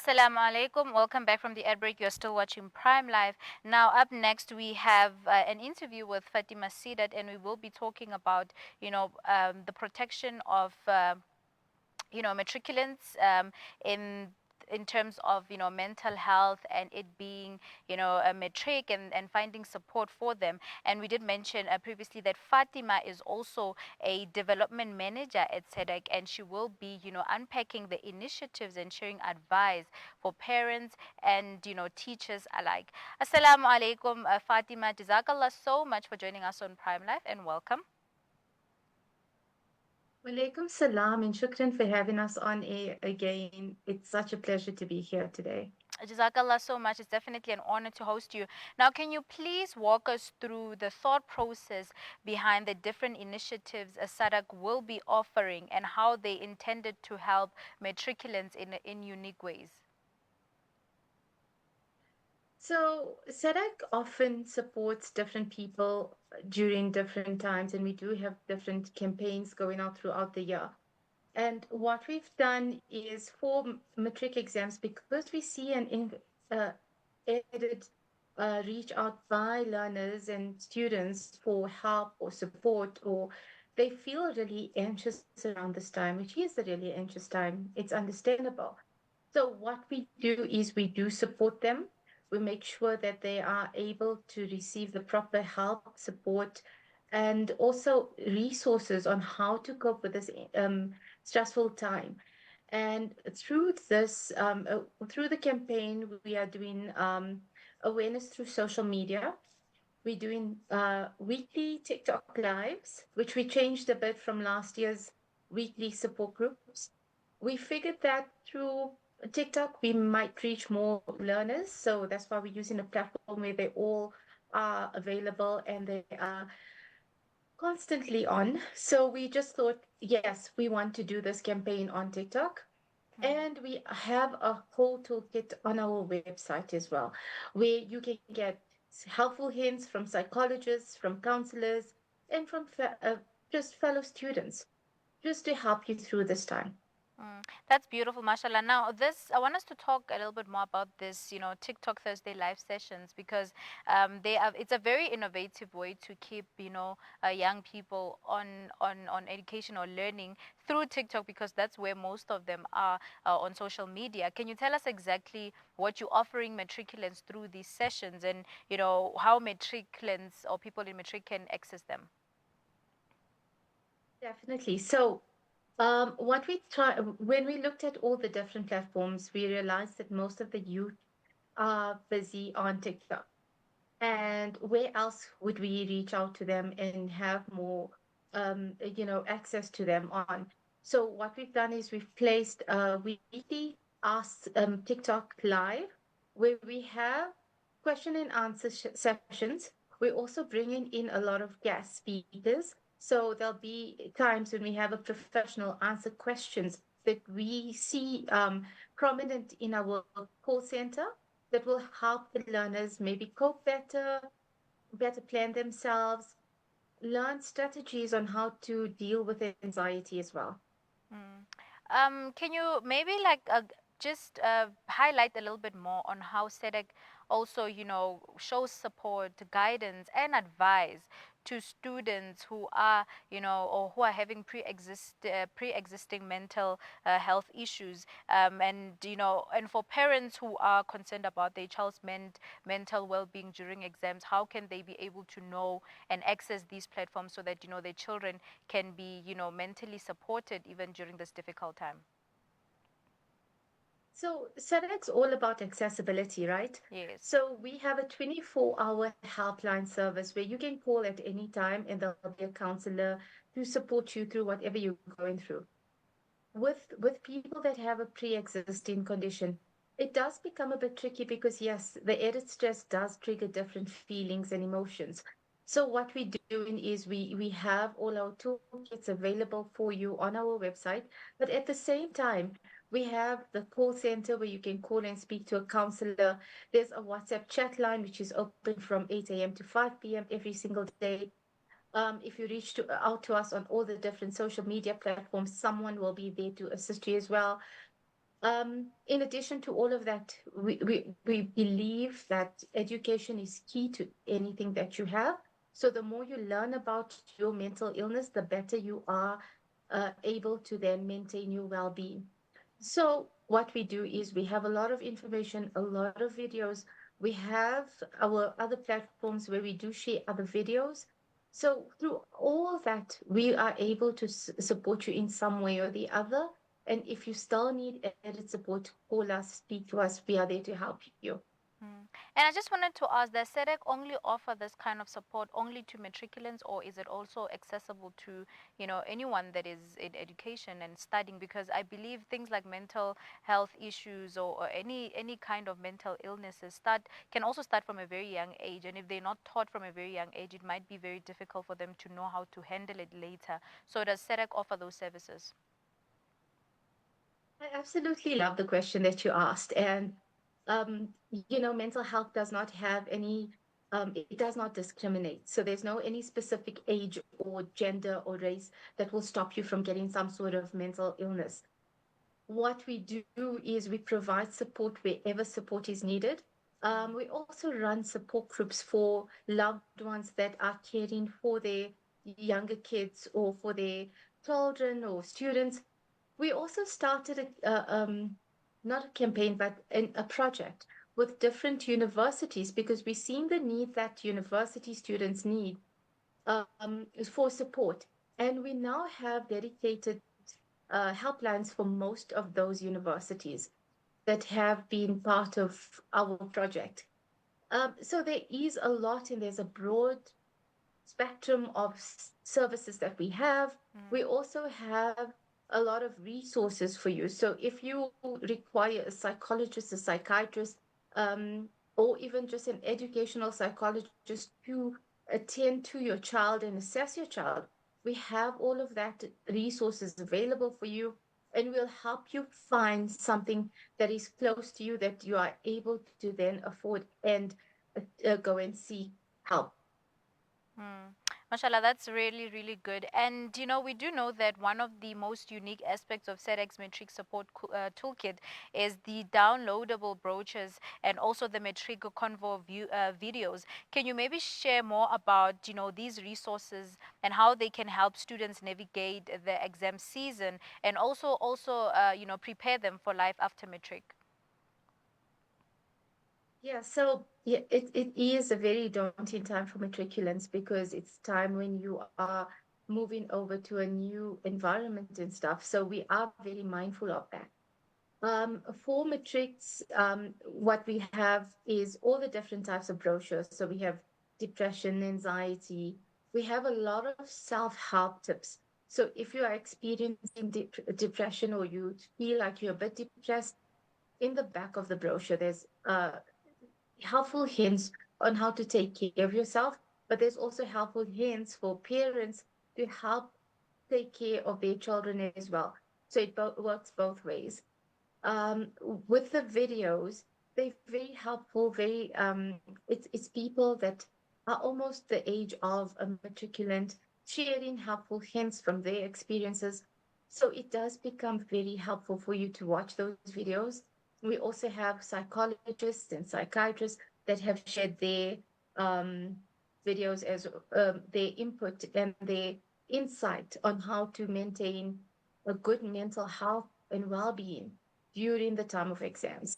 Assalamu alaikum. Welcome back from the ad break. You're still watching Prime Live. Now, up next, we have an interview with Fatima Seedat, and we will be talking about, the protection of matriculants in terms of mental health and it being a metric and finding support for them. And we did mention previously that Fatima is also a development manager at SADAG, and she will be unpacking the initiatives and sharing advice for parents and teachers alike. Assalamu alaikum, Fatima. Jazakallah so much for joining us on Prime Life, and welcome. Walaikum salam and shukran for having us on air again. It's such a pleasure to be here today. Jazakallah so much. It's definitely an honor to host you. Now, can you please walk us through the thought process behind the different initiatives SADAG will be offering and how they intended to help matriculants in unique ways? So, SADAG often supports different people during different times, and we do have different campaigns going out throughout the year. And what we've done is for matric exams, because we see uh, added reach out by learners and students for help or support, or they feel really anxious around this time, which is a really anxious time. It's understandable. So, what we do is we do support them. We make sure that they are able to receive the proper help, support, and also resources on how to cope with this stressful time. And through the campaign, we are doing awareness through social media. We're doing weekly TikTok lives, which we changed a bit from last year's weekly support groups. We figured that through TikTok, we might reach more learners. So that's why we're using a platform where they all are available and they are constantly on. So we just thought, yes, we want to do this campaign on TikTok. And we have a whole toolkit on our website as well, where you can get helpful hints from psychologists, from counselors, and from just fellow students, just to help you through this time. That's beautiful, mashallah. Now, I want us to talk a little bit more about this, TikTok Thursday live sessions because it's a very innovative way to keep, young people on education or learning through TikTok because that's where most of them are on social media. Can you tell us exactly what you're offering matriculants through these sessions and, how matriculants or people in matric can access them? Definitely. So, what we try when we looked at all the different platforms, we realized that most of the youth are busy on TikTok. And where else would we reach out to them and have more, access to them on? So what we've done is we've placed a weekly Ask TikTok live where we have question and answer sessions. We're also bringing in a lot of guest speakers. So there'll be times when we have a professional answer questions that we see prominent in our call center that will help the learners maybe cope better plan themselves, learn strategies on how to deal with anxiety as well. Mm. Can you maybe just highlight a little bit more on how SEDEC also, shows support, guidance, and advice to students who are, or who are having pre-existing mental health issues, and and for parents who are concerned about their child's mental well-being during exams, how can they be able to know and access these platforms so that their children can be mentally supported even during this difficult time? So SEDEC's all about accessibility, right? Yes. So we have a 24-hour helpline service where you can call at any time and there'll be a counselor to support you through whatever you're going through. With people that have a pre-existing condition, it does become a bit tricky because yes, the added stress does trigger different feelings and emotions. So what we're doing is we have all our toolkits available for you on our website, but at the same time, we have the call center where you can call and speak to a counselor. There's a WhatsApp chat line which is open from 8 a.m. to 5 p.m. every single day. If you out to us on all the different social media platforms, someone will be there to assist you as well. In addition to all of that, we believe that education is key to anything that you have. So the more you learn about your mental illness, the better you are able to then maintain your well-being. So what we do is we have a lot of information, a lot of videos. We have our other platforms where we do share other videos. So through all that, we are able to support you in some way or the other. And if you still need added support, call us, speak to us. We are there to help you. Mm. And I just wanted to ask, does SADAG only offer this kind of support only to matriculants, or is it also accessible to, anyone that is in education and studying? Because I believe things like mental health issues, or any kind of mental illnesses can also start from a very young age. And if they're not taught from a very young age, it might be very difficult for them to know how to handle it later. So does SADAG offer those services? I absolutely love the question that you asked. And, mental health does not have any, it does not discriminate. So there's no any specific age or gender or race that will stop you from getting some sort of mental illness. What we do is we provide support wherever support is needed. We also run support groups for loved ones that are caring for their younger kids or for their children or students. We also started not a campaign, but a project with different universities because we've seen the need that university students need for support. And we now have dedicated helplines for most of those universities that have been part of our project. So there is a lot, and there's a broad spectrum of services that we have. We also have a lot of resources for you. So if you require a psychologist, a psychiatrist, or even just an educational psychologist to attend to your child and assess your child, we have all of that resources available for you, and we'll help you find something that is close to you that you are able to then afford and go and seek help. Hmm. Mashallah, that's really, really good. And we do know that one of the most unique aspects of SEDEX Matric Support Toolkit is the downloadable brochures and also the Matric Convo videos. Can you maybe share more about these resources and how they can help students navigate the exam season and also prepare them for life after Matric? Yeah, so yeah, it is a very daunting time for matriculants because it's time when you are moving over to a new environment and stuff. So we are very mindful of that. For matrics, what we have is all the different types of brochures. So we have depression, anxiety. We have a lot of self-help tips. So if you are experiencing depression or you feel like you're a bit depressed, in the back of the brochure, there's helpful hints on how to take care of yourself, but there's also helpful hints for parents to help take care of their children as well. So it works both ways. With the videos, they're very helpful. It's people that are almost the age of a matriculant sharing helpful hints from their experiences. So it does become very helpful for you to watch those videos. We also have psychologists and psychiatrists that have shared their um, videos as their input and their insight on how to maintain a good mental health and well-being during the time of exams.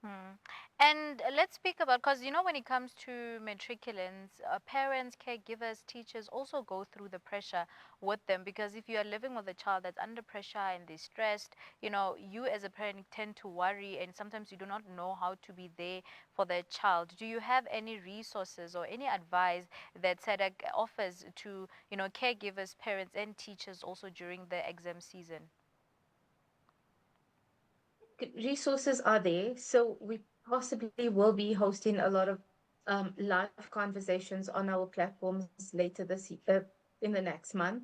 Hmm. And let's speak about, because when it comes to matriculants, parents, caregivers, teachers also go through the pressure with them, because if you are living with a child that's under pressure and they're stressed, you as a parent tend to worry, and sometimes you do not know how to be there for their child. Do you have any resources or any advice that SADAG offers to caregivers, parents, and teachers also during the exam season? Resources are there, so we possibly will be hosting a lot of live conversations on our platforms later in the next month.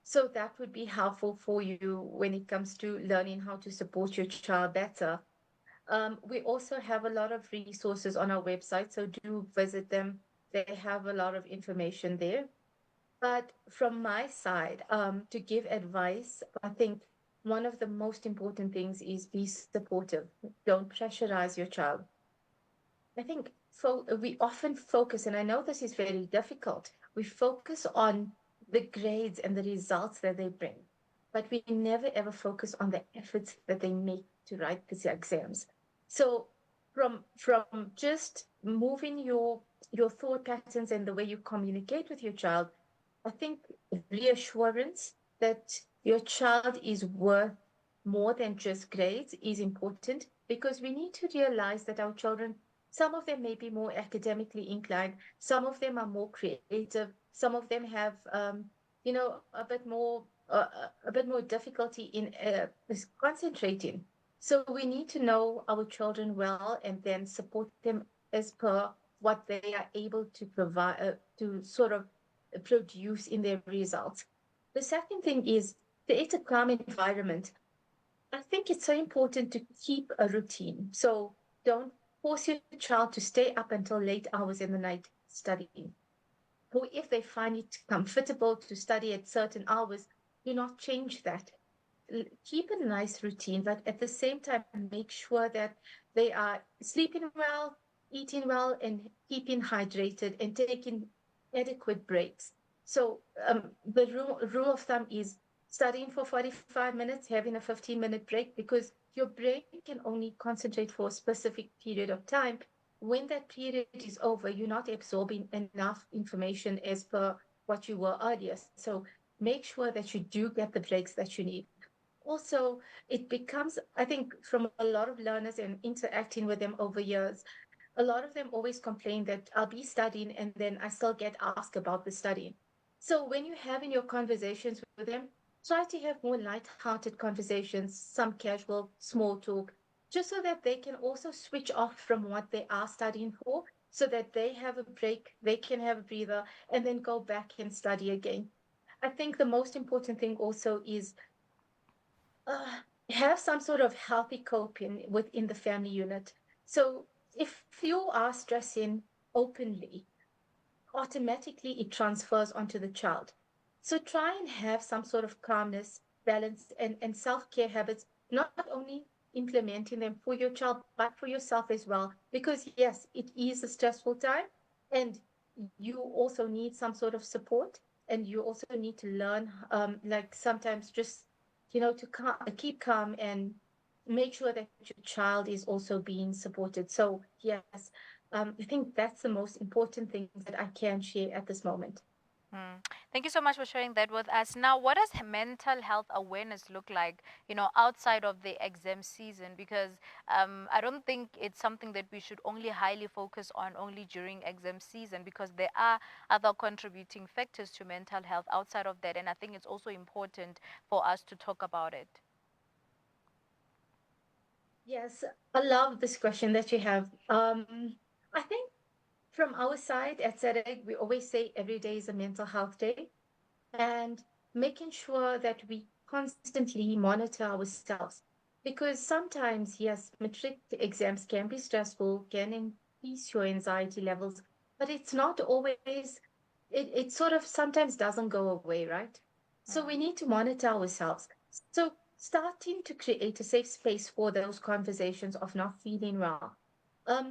So that would be helpful for you when it comes to learning how to support your child better. We also have a lot of resources on our website, so do visit them. They have a lot of information there. But from my side, to give advice, I think one of the most important things is be supportive. Don't pressurize your child. I think we often focus, and I know this is very difficult, we focus on the grades and the results that they bring, but we never ever focus on the efforts that they make to write these exams. So from just moving your thought patterns and the way you communicate with your child, I think reassurance that your child is worth more than just grades is important, because we need to realize that our children, some of them may be more academically inclined, some of them are more creative, some of them have, a bit more difficulty in concentrating. So we need to know our children well and then support them as per what they are able to provide, to sort of produce in their results. The second thing is create a calm environment. I think it's so important to keep a routine. So don't force your child to stay up until late hours in the night studying. Or if they find it comfortable to study at certain hours, do not change that. Keep a nice routine, but at the same time, make sure that they are sleeping well, eating well, and keeping hydrated and taking adequate breaks. So the rule of thumb is studying for 45 minutes, having a 15-minute break, because your brain can only concentrate for a specific period of time. When that period is over, you're not absorbing enough information as per what you were earlier. So make sure that you do get the breaks that you need. Also, it becomes, I think, from a lot of learners and interacting with them over years, a lot of them always complain that I'll be studying and then I still get asked about the studying. So when you're having your conversations with them, try to have more light-hearted conversations, some casual small talk, just so that they can also switch off from what they are studying for, so that they have a break, they can have a breather, and then go back and study again. I think the most important thing also is uh, have some sort of healthy coping within the family unit. So if you are stressing openly, automatically it transfers onto the child. So try and have some sort of calmness, balance, and self-care habits, not only implementing them for your child, but for yourself as well. Because yes, it is a stressful time, and you also need some sort of support, and you also need to learn, like sometimes just, to keep calm and make sure that your child is also being supported. So yes, I think that's the most important things that I can share at this moment. Mm. Thank you so much for sharing that with us. Now, what does mental health awareness look like, outside of the exam season? Because I don't think it's something that we should only highly focus on only during exam season, because there are other contributing factors to mental health outside of that. And I think it's also important for us to talk about it. Yes, I love this question that you have. I think from our side at SADAG, we always say every day is a mental health day, and making sure that we constantly monitor ourselves. Because sometimes, yes, matric exams can be stressful, can increase your anxiety levels, but it's not always, it sort of sometimes doesn't go away, right? So we need to monitor ourselves. So starting to create a safe space for those conversations of not feeling well.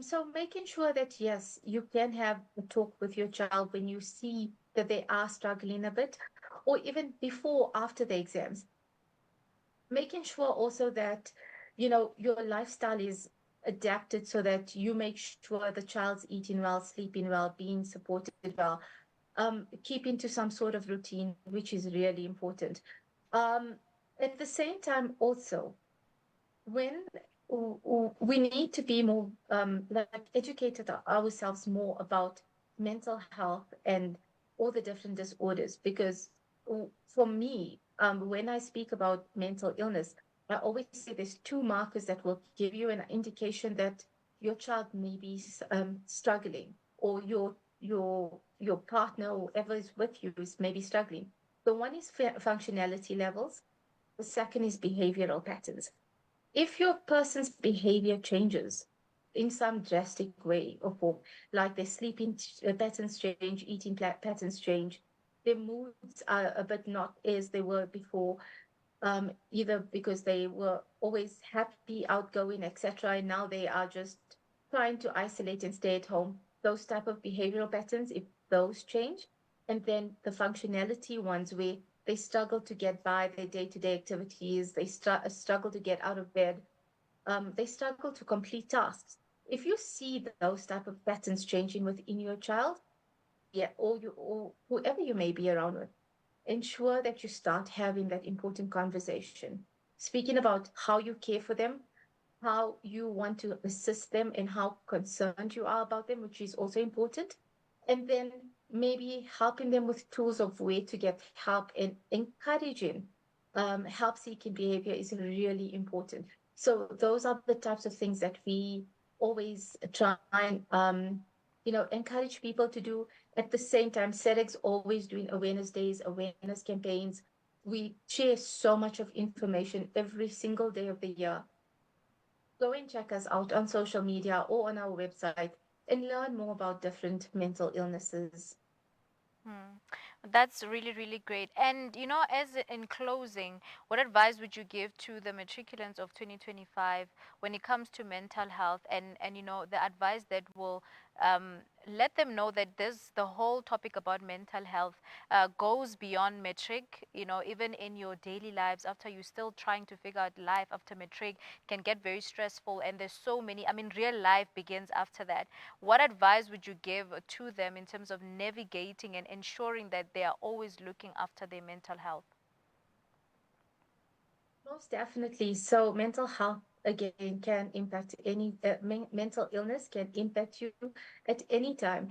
So making sure that yes, you can have a talk with your child when you see that they are struggling a bit, or even before, after the exams. Making sure also that, your lifestyle is adapted so that you make sure the child's eating well, sleeping well, being supported well, keeping to some sort of routine, which is really important. Um, at the same time, also, when we need to be more like educated ourselves more about mental health and all the different disorders, because for me, when I speak about mental illness, I always say there's two markers that will give you an indication that your child may be struggling, or your partner or whoever is with you is maybe struggling. The one is functionality levels, the second is behavioral patterns. If your person's behavior changes in some drastic way or form, like their sleeping patterns change, eating patterns change, their moods are a bit not as they were before, either because they were always happy, outgoing, etc., and now they are just trying to isolate and stay at home. Those type of behavioral patterns, if those change, and then the functionality ones where they struggle to get by their day-to-day activities, they struggle to get out of bed, they struggle to complete tasks. If you see those type of patterns changing within your child, yeah, or whoever you may be around with, ensure that you start having that important conversation, speaking about how you care for them, how you want to assist them, and how concerned you are about them, which is also important. And then maybe helping them with tools of where to get help and encouraging help seeking behavior is really important. So those are the types of things that we always try and encourage people to do. At the same time, SEDEX always doing awareness days, awareness campaigns. We share so much of information every single day of the year. Go and check us out on social media or on our website and learn more about different mental illnesses. Hmm. That's really, really great. And as in closing, what advice would you give to the matriculants of 2025 when it comes to mental health, and the advice that will let them know that this the whole topic about mental health goes beyond metric. Even in your daily lives, after you're still trying to figure out life after metric, can get very stressful, and there's so many. I mean, real life begins after that. What advice would you give to them in terms of navigating and ensuring that they are always looking after their mental health? Most definitely. So mental health again can impact mental illness can impact you at any time.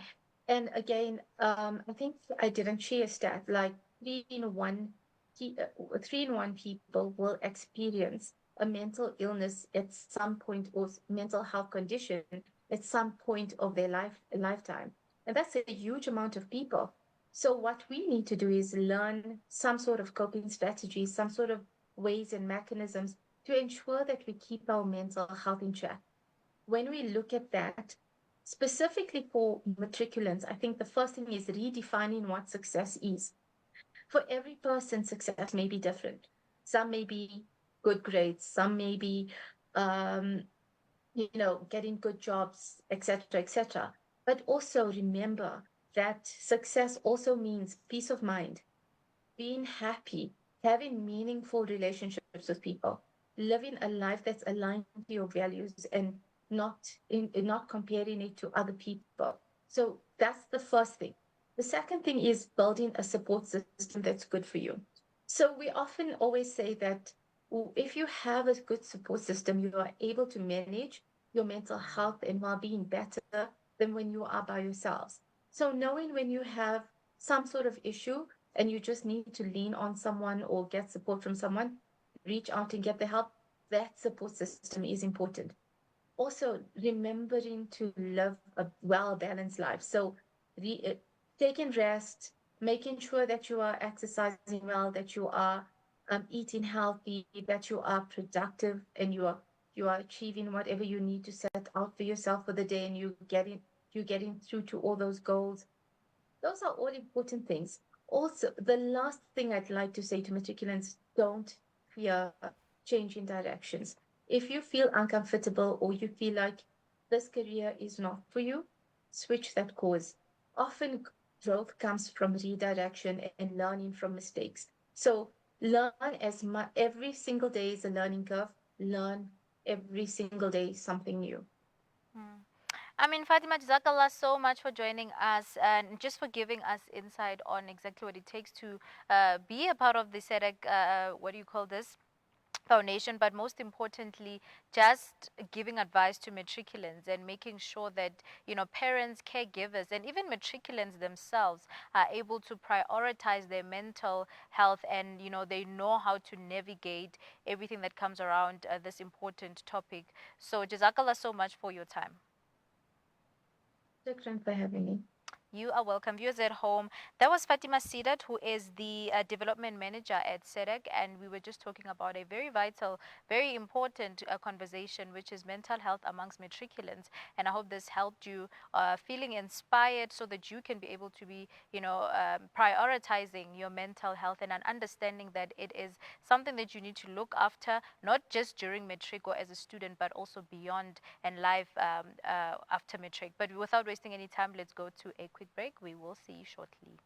And again, I think I didn't share a stat like three in one people will experience a mental illness at some point or mental health condition at some point of their lifetime. And that's a huge amount of people. So what we need to do is learn some sort of coping strategies, some sort of ways and mechanisms to ensure that we keep our mental health in check. When we look at that, specifically for matriculants, I think the first thing is redefining what success is. For every person, success may be different. Some may be good grades, some may be, um, getting good jobs, etc., etc. But also remember that success also means peace of mind, being happy, having meaningful relationships with people, living a life that's aligned to your values and not comparing it to other people. So that's the first thing. The second thing is building a support system that's good for you. So we often always say that if you have a good support system, you are able to manage your mental health and well-being better than when you are by yourselves. So knowing when you have some sort of issue and you just need to lean on someone or get support from someone, reach out and get the help, that support system is important. Also, remembering to live a well balanced life. So, taking rest, making sure that you are exercising well, that you are eating healthy, that you are productive, and you are achieving whatever you need to set out for yourself for the day, and you getting through to all those goals. Those are all important things. Also, the last thing I'd like to say to matriculants, don't fear changing directions. If you feel uncomfortable or you feel like this career is not for you, switch that course. Often growth comes from redirection and learning from mistakes. So learn as much every single day is a learning curve. Learn every single day something new. Hmm. I mean, Fatima, Jazakallah so much for joining us and just for giving us insight on exactly what it takes to be a part of the SEDEC, what do you call this? Foundation, but most importantly, just giving advice to matriculants and making sure that parents, caregivers, and even matriculants themselves are able to prioritize their mental health, and they know how to navigate everything that comes around this important topic. So, jazakallah so much for your time. Shukran for having me. You are welcome. Viewers at home, that was Fatima Seedat, who is the development manager at SADAG, and we were just talking about a very vital, very important conversation, which is mental health amongst matriculants. And I hope this helped you feeling inspired so that you can be able to be, prioritizing your mental health and an understanding that it is something that you need to look after, not just during matric or as a student, but also beyond and life after matric. But without wasting any time, let's go to a quick break. We will see you shortly.